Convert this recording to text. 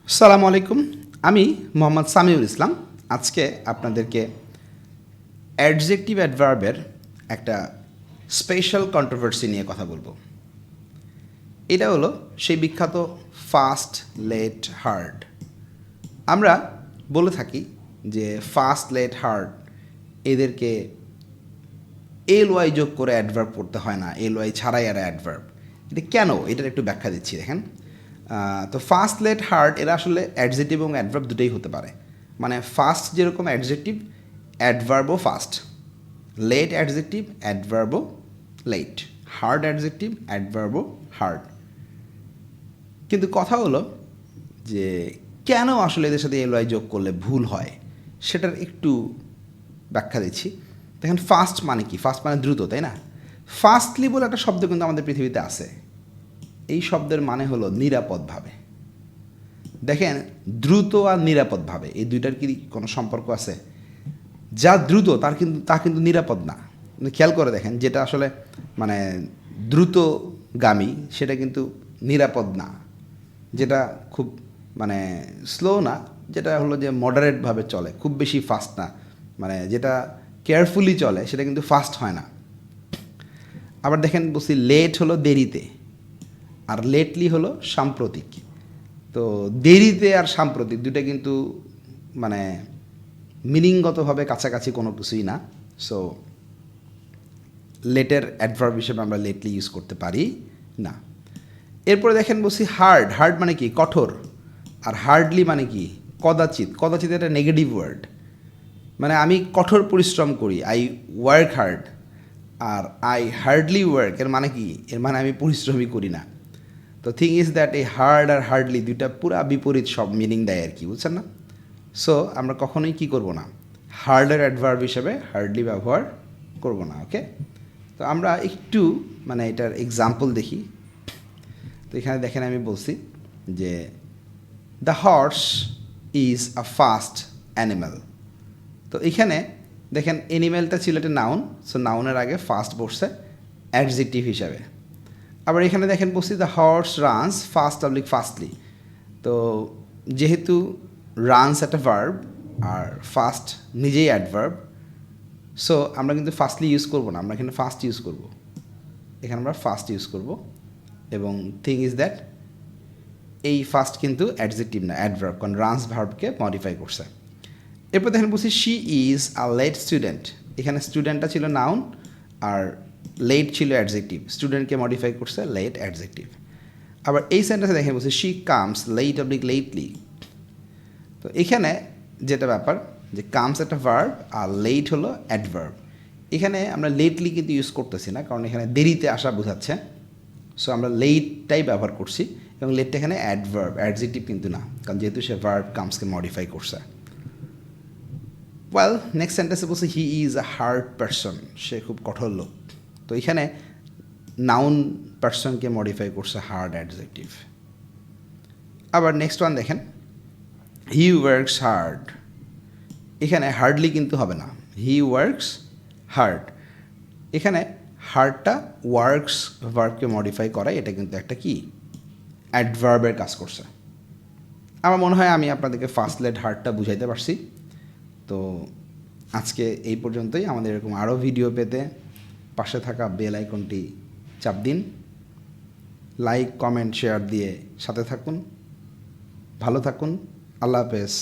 আসসালামু আলাইকুম। আমি মোহাম্মদ সামিউল ইসলাম। আজকে আপনাদেরকে অ্যাডজেক্টিভ অ্যাডভার্বের একটা স্পেশাল কন্ট্রোভার্সি নিয়ে কথা বলবো। এটা হলো সেই বিখ্যাত ফাস্ট, লেট, হার্ড। আমরা বলে থাকি যে ফাস্ট, লেট, হার্ড এদেরকে এল ওয়াই যোগ করে অ্যাডভার্ব করতে হয় না, এল ওয়াই ছাড়াই এরা অ্যাডভার্ব। এটা কেন, এটার একটু ব্যাখ্যা দিচ্ছি। দেখেন, তো ফাস্ট, লেট, হার্ড এরা আসলে অ্যাডজেক্টিভ এবং অ্যাডভার্ব দুটোই হতে পারে। মানে ফাস্ট যেরকম অ্যাডজেক্টিভ, অ্যাডভার্বও ফাস্ট। লেট অ্যাডজেক্টিভ, অ্যাডভার্বও লেট। হার্ড অ্যাডজেক্টিভ, অ্যাডভার্বও হার্ড। কিন্তু কথা হলো যে কেন আসলে এদের সাথে এল ওয়াই যোগ করলে ভুল হয়, সেটার একটু ব্যাখ্যা দিচ্ছি। দেখেন, ফাস্ট মানে কি? ফাস্ট মানে দ্রুত, তাই না? ফাস্টলি বলে একটা শব্দ কিন্তু আমাদের পৃথিবীতে আছে। এই শব্দের মানে হলো নিরাপদভাবে। দেখেন, দ্রুত আর নিরাপদভাবে এই দুইটার কি কোনো সম্পর্ক আছে? যা দ্রুত তা কিন্তু নিরাপদ না। খেয়াল করে দেখেন, যেটা আসলে মানে দ্রুতগামী সেটা কিন্তু নিরাপদ না। যেটা খুব মানে স্লো না, যেটা হলো যে মডারেটভাবে চলে, খুব বেশি ফাস্ট না, মানে যেটা কেয়ারফুলি চলে সেটা কিন্তু ফাস্ট হয় না। আবার দেখেন, বলছি লেট হলো দেরিতে, আর লেটলি হলো সাম্প্রতিক। তো দেরিতে আর সাম্প্রতিক দুটো কিন্তু মানে মিনিংগতভাবে কাছাকাছি কোনো কিছুই না। সো লেটের অ্যাডভার্ব হিসেবে আমরা লেটলি ইউজ করতে পারি না। এরপরে দেখেন, বলছি হার্ড। হার্ড মানে কি? কঠোর। আর হার্ডলি মানে কি? কদাচিৎ। কদাচিৎ একটা নেগেটিভ ওয়ার্ড। মানে আমি কঠোর পরিশ্রম করি, আই ওয়ার্ক হার্ড। আর আই হার্ডলি ওয়ার্ক এর মানে কি? এর মানে আমি পরিশ্রমই করি না। তো থিং ইজ দ্যাট এই হার্ড আর হার্ডলি দুইটা পুরা বিপরীত সব মিনিং দেয় আর কি, বুঝছেন না? সো আমরা কখনোই কি করব না, হার্ডের অ্যাডভার্ব হিসেবে হার্ডলি ব্যবহার করব না। ওকে, তো আমরা একটু মানে এটার এক্সাম্পল দেখি। তো এখানে দেখেন, আমি বলছি যে the horse is a fast animal. তো এখানে দেখেন, অ্যানিম্যালটা ছিল একটা নাউন, সো নাউনের আগে ফাস্ট বসছে অ্যাডজেক্টিভ হিসাবে। আবার এখানে দেখেন, বলছি the horse runs fast public fastly. তো যেহেতু রানস একটা ভার্ব আর ফাস্ট নিজেই অ্যাডভার্ব, সো আমরা কিন্তু ফাস্টলি ইউজ করবো না, আমরা এখানে ফাস্ট ইউজ করব। এখানে আমরা ফাস্ট ইউজ করব। এবং থিং ইজ দ্যাট এই ফাস্ট কিন্তু অ্যাডজেক্টিভ না, অ্যাডভার্ব, কারণ রানস ভার্বকে মডিফাই করছে। এরপর দেখেন, বলছি she is a late student. এখানে স্টুডেন্টটা ছিল নাউন আর লেট ছিল অ্যাডজেক্টিভ। স্টুডেন্টকে মডিফাই করছে লেট অ্যাডজেক্টিভ। আবার এই সেন্টেন্সে দেখেন, বলছে শি কামস লেট অবলিক লেটলি। তো এখানে যেটা ব্যাপার, যে কামস একটা ভার্ব আর লেট হলো অ্যাডভার্ব। এখানে আমরা লেটলি কিন্তু ইউজ করতেছি না, কারণ এখানে দেরিতে আসা বোঝাচ্ছে। সো আমরা লেটটাই ব্যবহার করছি, এবং লেটটা এখানে অ্যাডভার্ব, অ্যাডজেক্টিভ কিন্তু না, কারণ যেহেতু সে ভার্ব কামসকে মডিফাই করছে। ওয়েল, নেক্সট সেন্টেন্সে বলছে he is a hard person. সে খুব কঠোর লোক। তো এখানে নাউন পারসনকে মডিফাই করছে হার্ড অ্যাডজেক্টিভ। আবার নেক্সট ওয়ান দেখেন, হি ওয়ার্কস হার্ড। এখানে হার্ডলি কিন্তু হবে না, হি ওয়ার্কস হার্ড। এখানে হার্ডটা ওয়ার্কস ভার্বকে মডিফাই করায়, এটা কিন্তু একটা কি অ্যাডভার্বের কাজ করছে। আমার মনে হয় আমি আপনাদেরকে ফার্স্ট লেট হার্ডটা বুঝাইতে পারছি। তো আজকে এই পর্যন্তই। আমাদের এরকম আরও ভিডিও পেতে পাশে থাকা বেল আইকনটি চাপ দিন। লাইক, কমেন্ট, শেয়ার দিয়ে সাথে থাকুন। ভালো থাকুন। আল্লাহ হাফেজ।